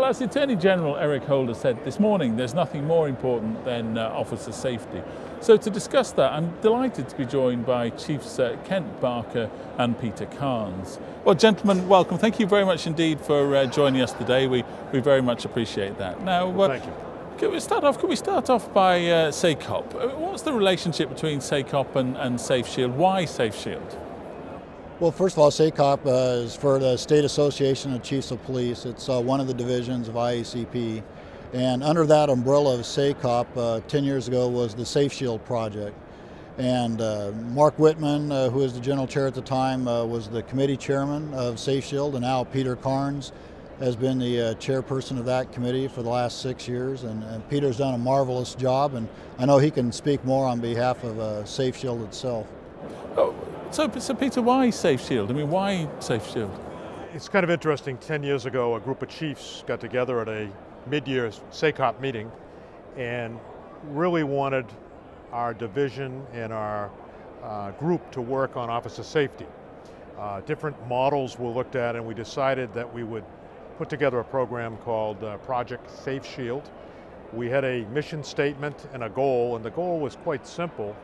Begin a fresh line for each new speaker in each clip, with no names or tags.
Well, as the Attorney General Eric Holder said this morning, there's nothing more important than officer safety. So to discuss that, I'm delighted to be joined by Chiefs Kent Barker and Peter Carnes. Well, gentlemen, welcome. Thank you very much indeed for joining us today. We very much appreciate that. Now,
thank you.
Can we start off by SACOP? What's the relationship between SACOP and Safe Shield? Why Safe Shield?
Well, first of all, SACOP is for the State Association of Chiefs of Police. It's one of the divisions of IACP. And under that umbrella of SACOP, 10 years ago was the Safe Shield project. And Mark Whitman, who was the general chair at the time, was the committee chairman of Safe Shield, and now Peter Carnes has been the chairperson of that committee for the last 6 years. And Peter's done a marvelous job, and I know he can speak more on behalf of Safe Shield itself.
Oh. So Peter, why Safe Shield? I mean, why Safe Shield?
It's kind of interesting. 10 years ago, a group of chiefs got together at a mid-year SACOP meeting and really wanted our division and our group to work on officer safety. Different models were looked at, and we decided that we would put together a program called Project Safe Shield. We had a mission statement and a goal, and the goal was quite simple,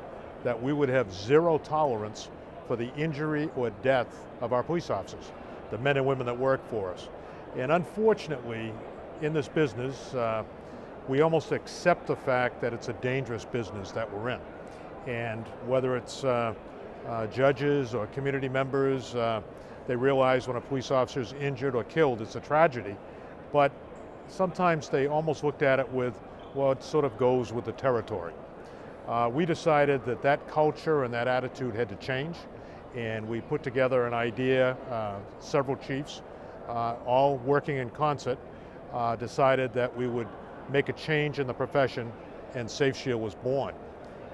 that we would have zero tolerance for the injury or death of our police officers, the men and women that work for us. And unfortunately, in this business, we almost accept the fact that it's a dangerous business that we're in. And whether it's judges or community members, they realize when a police officer is injured or killed, it's a tragedy. But sometimes they almost looked at it with, well, it sort of goes with the territory. We decided that that culture and that attitude had to change, and we put together an idea, several chiefs, all working in concert, decided that we would make a change in the profession, and Safe Shield was born.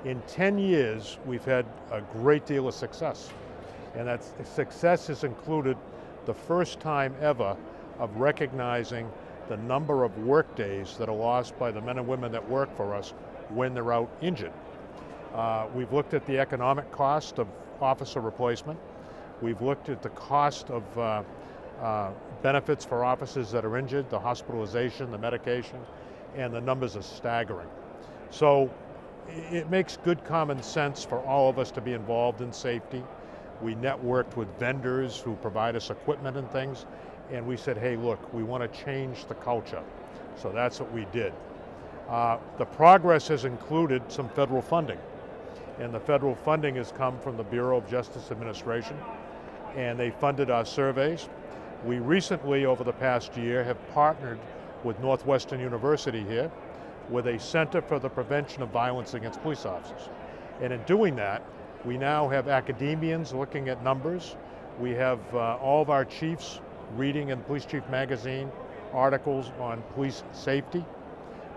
In 10 years, we've had a great deal of success, and that success has included the first time ever of recognizing the number of work days that are lost by the men and women that work for us when they're out injured. We've looked at the economic cost of officer replacement. We've looked at the cost of benefits for officers that are injured, the hospitalization, the medication, and the numbers are staggering. So it makes good common sense for all of us to be involved in safety. We networked with vendors who provide us equipment and things, and we said, hey, look, we want to change the culture. So that's what we did. The progress has included some federal funding, and the federal funding has come from the Bureau of Justice Administration, and they funded our surveys. We recently, over the past year, have partnered with Northwestern University here with a Center for the Prevention of Violence Against Police Officers. And in doing that, we now have academians looking at numbers. We have all of our chiefs reading in Police Chief Magazine articles on police safety.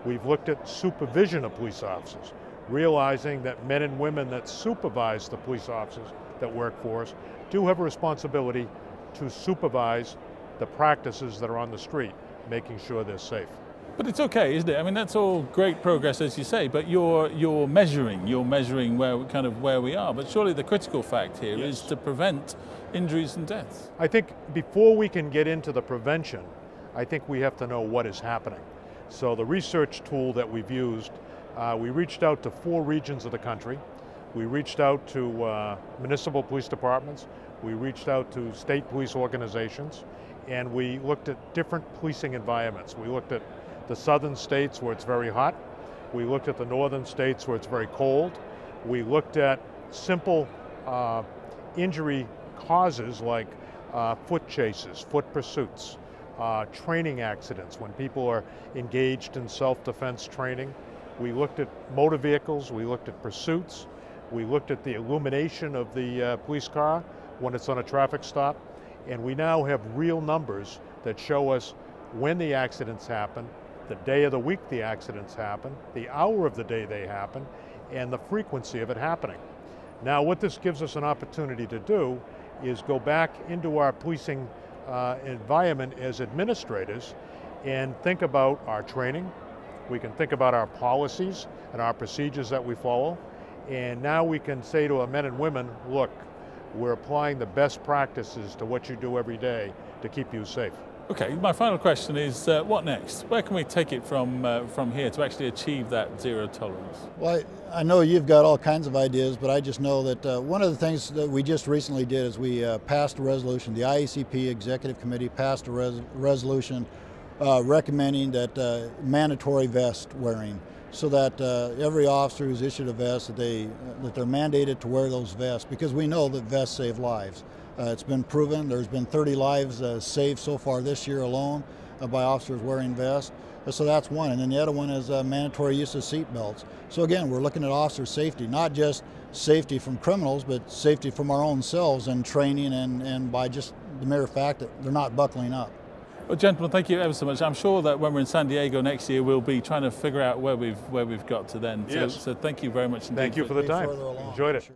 We've looked at supervision of police officers, realizing that men and women that supervise the police officers that work for us do have a responsibility to supervise the practices that are on the street, making sure they're safe.
But it's okay, isn't it? I mean, that's all great progress, as you say, but you're measuring where we are. But surely the critical fact here is to prevent injuries and deaths.
I think before we can get into the prevention, I think we have to know what is happening. So the research tool that we've used, we reached out to 4 regions of the country. We reached out to municipal police departments. We reached out to state police organizations, and we looked at different policing environments. We looked at the southern states where it's very hot. We looked at the northern states where it's very cold. We looked at simple injury causes like foot chases, foot pursuits, training accidents when people are engaged in self-defense training. We looked at motor vehicles, we looked at pursuits, we looked at the illumination of the police car when it's on a traffic stop, and we now have real numbers that show us when the accidents happen, the day of the week the accidents happen, the hour of the day they happen, and the frequency of it happening. Now what this gives us an opportunity to do is go back into our policing environment as administrators and think about our training. We can think about our policies and our procedures that we follow, and now we can say to our men and women, look, we're applying the best practices to what you do every day to keep you safe.
Okay, my final question is, what next? Where can we take it from here to actually achieve that zero tolerance?
Well, I know you've got all kinds of ideas, but I just know that one of the things that we just recently did is we passed a resolution. The IACP Executive Committee passed a resolution recommending that mandatory vest wearing, so that every officer who's issued a vest, that they're mandated to wear those vests, because we know that vests save lives. It's been proven. There's been 30 lives saved so far this year alone by officers wearing vests. So that's one. And then the other one is mandatory use of seat belts. So again, we're looking at officer safety, not just safety from criminals, but safety from our own selves and training and by just the mere fact that they're not buckling up.
Well, gentlemen, thank you ever so much. I'm sure that when we're in San Diego next year, we'll be trying to figure out where we've got to then.
Yes.
So thank you very much indeed.
Thank you for the time.
Further along.
Enjoyed it.